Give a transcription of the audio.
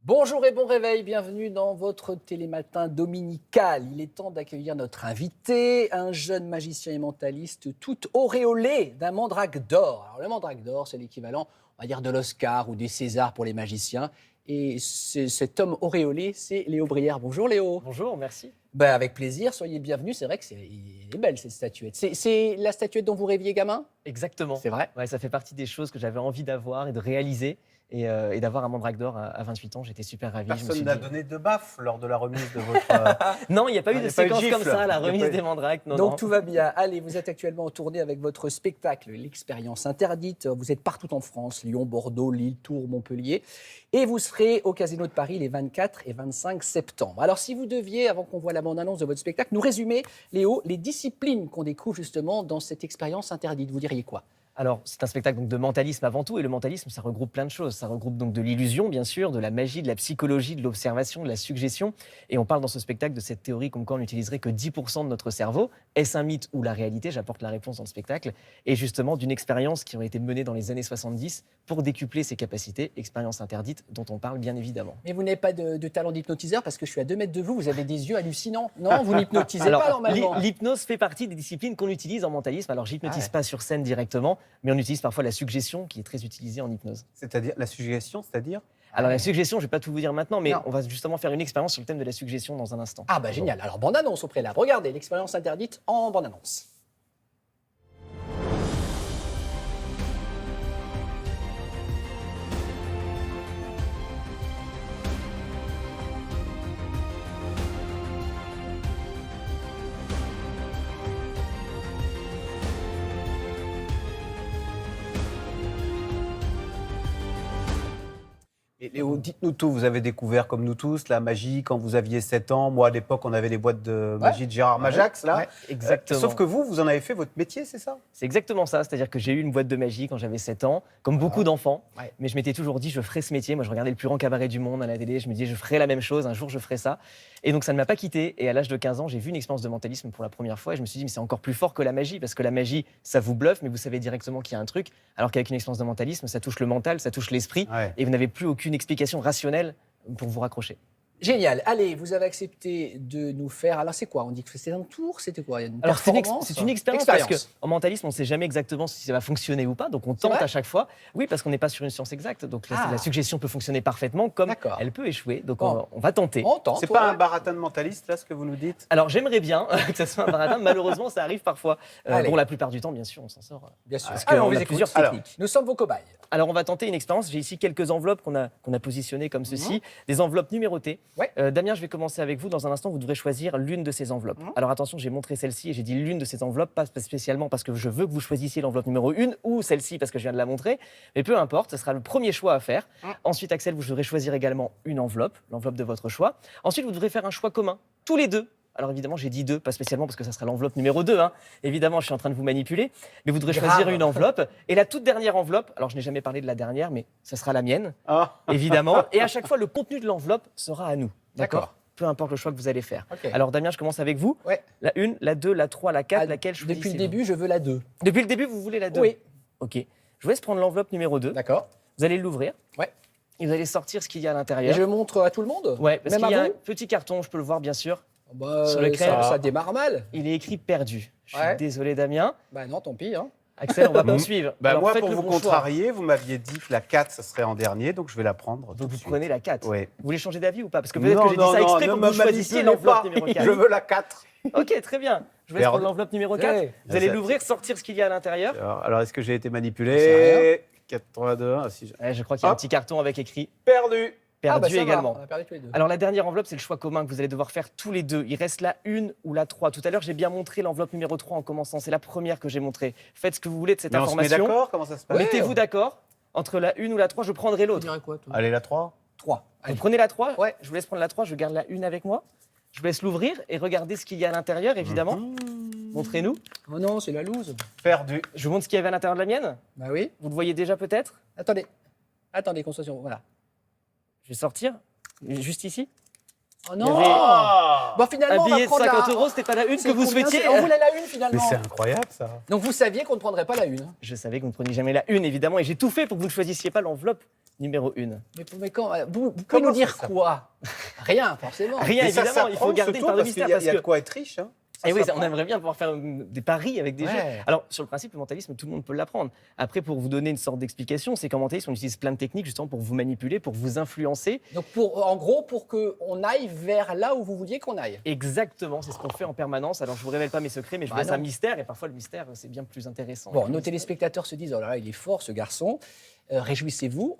Bonjour et bon réveil, bienvenue dans votre télématin dominical. Il est temps d'accueillir notre invité, un jeune magicien et mentaliste tout auréolé d'un mandrake d'or. Alors le mandrake d'or, c'est l'équivalent, on va dire, de l'Oscar ou des Césars pour les magiciens. Et cet homme auréolé, c'est Léo Brière. Bonjour Léo. Bonjour, merci. Ben, avec plaisir, soyez bienvenus. C'est vrai que elle est belle cette statuette. C'est la statuette dont vous rêviez gamin? Exactement. C'est vrai? Ouais, ça fait partie des choses que j'avais envie d'avoir et de réaliser. Et d'avoir un mandrake d'or à 28 ans, j'étais super ravi. Personne n'a donné de baffe lors de la remise de votre... Non, il n'y a pas eu Il y de a pas eu de séquence comme gifle. ça, la Il y a remise pas eu- des mandrakes. Non, Donc non. tout va bien. Allez, vous êtes actuellement en tournée avec votre spectacle, L'Expérience Interdite. Vous êtes partout en France, Lyon, Bordeaux, Lille, Tours, Montpellier. Et vous serez au Casino de Paris les 24 et 25 septembre. Alors si vous deviez, avant qu'on voit la bande-annonce de votre spectacle, nous résumer, Léo, les disciplines qu'on découvre justement dans cette Expérience Interdite, vous diriez quoi? Alors, c'est un spectacle donc, de mentalisme avant tout, et le mentalisme, ça regroupe plein de choses. Ça regroupe donc de l'illusion, bien sûr, de la magie, de la psychologie, de l'observation, de la suggestion. Et on parle dans ce spectacle de cette théorie comme quoi on n'utiliserait que 10% de notre cerveau. Est-ce un mythe ou la réalité? J'apporte la réponse dans le spectacle. Et justement, d'une expérience qui aurait été menée dans les années 70 pour décupler ses capacités, expérience interdite, dont on parle bien évidemment. Mais vous n'avez pas de talent d'hypnotiseur parce que je suis à 2 mètres de vous, vous avez des yeux hallucinants. Non, vous n'hypnotisez pas normalement. L'hypnose fait partie des disciplines qu'on utilise en mentalisme. Alors, j'hypnotise Ah ouais. pas sur scène directement, mais on utilise parfois la suggestion qui est très utilisée en hypnose. C'est-à-dire la suggestion, c'est-à-dire Alors, la suggestion, je ne vais pas tout vous dire maintenant, mais Non. on va justement faire une expérience sur le thème de la suggestion dans un instant. Ah bah génial. Alors bande-annonce au préalable. Regardez, L'Expérience Interdite en bande-annonce. Et Léo, dites-nous tout. Vous avez découvert, comme nous tous, la magie quand vous aviez 7 ans. Moi, à l'époque, on avait les boîtes de magie de Gérard Majax, là. Ouais, Exactement. Sauf que vous en avez fait votre métier, c'est ça? C'est exactement ça, c'est-à-dire que j'ai eu une boîte de magie quand j'avais 7 ans, comme beaucoup d'enfants, Ouais. mais je m'étais toujours dit je ferai ce métier. Moi, je regardais le plus grand cabaret du monde à la télé, je me disais je ferai la même chose, un jour je ferai ça. Et donc ça ne m'a pas quitté. Et à l'âge de 15 ans, j'ai vu une expérience de mentalisme pour la première fois et je me suis dit mais c'est encore plus fort que la magie, parce que la magie, ça vous bluffe, mais vous savez directement qu'il y a un truc, alors qu'avec une expérience de mentalisme, ça touche le mental, ça touche l'esprit, Ouais. et vous n'avez plus aucune explication rationnelle pour vous raccrocher. Génial. Allez, vous avez accepté de nous faire. Alors, c'est quoi? On dit que c'était un tour? C'était quoi? Une Alors c'est performance? une expérience parce qu'en mentalisme, on ne sait jamais exactement si ça va fonctionner ou pas, donc on tente vrai à chaque fois. Oui, parce qu'on n'est pas sur une science exacte, donc Ah. la suggestion peut fonctionner parfaitement comme D'accord. elle peut échouer, donc Bon. on va tenter. On tente. C'est pas ouais. un baratin de mentaliste, là, ce que vous nous dites? Alors j'aimerais bien que ça soit un baratin, malheureusement ça arrive parfois. Allez. Bon, la plupart du temps, bien sûr, on s'en sort. Bien sûr. Parce Alors, qu'on on vous a écoute. plusieurs Alors, techniques. nous sommes vos cobayes. Alors on va tenter une expérience, j'ai ici quelques enveloppes qu'on a positionnées comme ceci, des enveloppes numérotées. Ouais. Damien, je vais commencer avec vous, dans un instant vous devrez choisir l'une de ces enveloppes. Alors attention, j'ai montré celle-ci et j'ai dit l'une de ces enveloppes, pas spécialement parce que je veux que vous choisissiez l'enveloppe numéro 1 ou celle-ci parce que je viens de la montrer, mais peu importe, ce sera le premier choix à faire. Ensuite Axel, vous devrez choisir également une enveloppe, l'enveloppe de votre choix. Ensuite vous devrez faire un choix commun, tous les deux. Alors évidemment, j'ai dit 2, pas spécialement parce que ça sera l'enveloppe numéro 2. Hein. Évidemment, je suis en train de vous manipuler. Mais vous devrez Grave. choisir une enveloppe. Et la toute dernière enveloppe, alors je n'ai jamais parlé de la dernière, mais ça sera la mienne, Ah. évidemment. Et à chaque fois, le contenu de l'enveloppe sera à nous. D'accord. Peu importe le choix que vous allez faire. Ok. Alors Damien, je commence avec vous. Ouais. La 1, la 2, la 3, la 4, Ah, laquelle depuis le choisissez-vous? début, je veux la 2. Depuis le début, vous voulez la 2? Oui. Ok. Je vous laisse prendre l'enveloppe numéro 2. D'accord. Vous allez l'ouvrir. Ouais. Et vous allez sortir ce qu'il y a à Et l'intérieur. je montre à tout le monde? Ouais, parce Même qu'il y a à un vous? petit carton, je peux le voir bien sûr. Bah, Sur le crème. ça démarre mal. Il est écrit perdu. Je suis Ouais. désolé Damien. Bah non, tant pis. Hein. Axel, on va poursuivre. Bah, Alors, moi, faites pour le vous bon choix. contrarier, vous m'aviez dit que la 4, ça serait en dernier, donc je vais la prendre. tout Donc de vous suite. prenez la 4. Oui. Vous voulez changer d'avis ou pas? Parce que peut-être Non, que j'ai dit non, ça non, exprès ne pour me que vous choisissiez manipulez l'enveloppe pas. numéro 4. Je veux la 4. Ok, très bien. Je vous laisse Perdu. prendre l'enveloppe numéro 4. Ouais. Vous allez Ça- l'ouvrir, sortir ce qu'il y a à l'intérieur. Alors, est-ce que j'ai été C'est manipulé? 82, ah, si Ouais, je crois qu'il y a un Hop. petit carton avec écrit perdu. perdu Ah, bah, ça va, également. on a perdu tous les deux. Alors la dernière enveloppe, c'est le choix commun que vous allez devoir faire tous les deux. Il reste la 1 ou la 3. Tout à l'heure, j'ai bien montré l'enveloppe numéro 3 en commençant. C'est la première que j'ai montrée. Faites ce que vous voulez de cette Mais on se met information. d'accord? Comment ça se passe? Ouais. Mettez-vous d'accord. Entre la 1 ou la 3, je prendrai Tu l'autre. dirais quoi, toi? Allez, la 3. 3. Vous prenez la 3? Ouais. Je vous laisse prendre la 3, je garde la 1 avec moi. Je vous laisse l'ouvrir et regarder ce qu'il y a à l'intérieur, évidemment. Montrez-nous. Oh non, c'est la loose. Perdu. Je vous montre ce qu'il y avait à l'intérieur de la mienne. Bah oui. Vous le voyez déjà peut-être? Attendez. Attendez, concentration. Voilà. Je vais sortir. Juste ici. Oh Il non. y avait Bon, finalement, un on va billet de prendre 50 la... euros, c'était pas la 1 C'est que vous combien, souhaitiez. On voulait la une Mais finalement. c'est incroyable, ça. Donc vous saviez qu'on ne prendrait pas la une. Hein. Je savais que vous ne preniez jamais la 1, évidemment, et j'ai tout fait pour que vous ne choisissiez pas l'enveloppe numéro 1. Mais quand, vous pouvez Comment nous dire ça quoi? Rien, forcément. Rien, Mais ça évidemment, il s'apprend, faut ce garder tour, par le parce qu'il mystère. y a de quoi être riche. Hein. Et oui, on s'apprend. aimerait bien pouvoir faire des paris avec des Ouais. jeux. Alors, sur le principe, le mentalisme, tout le monde peut l'apprendre. Après, pour vous donner une sorte d'explication, c'est qu'en mentalisme, on utilise plein de techniques justement pour vous manipuler, pour vous influencer. Donc, en gros, pour qu'on aille vers là où vous vouliez qu'on aille. Exactement, c'est ce qu'on fait en permanence. Alors, je vous révèle pas mes secrets, mais je vous Bah laisse non. un mystère. Et parfois, le mystère, c'est bien plus intéressant. Bon, nos téléspectateurs se disent, oh là là, il est fort ce garçon. Réjouissez-vous.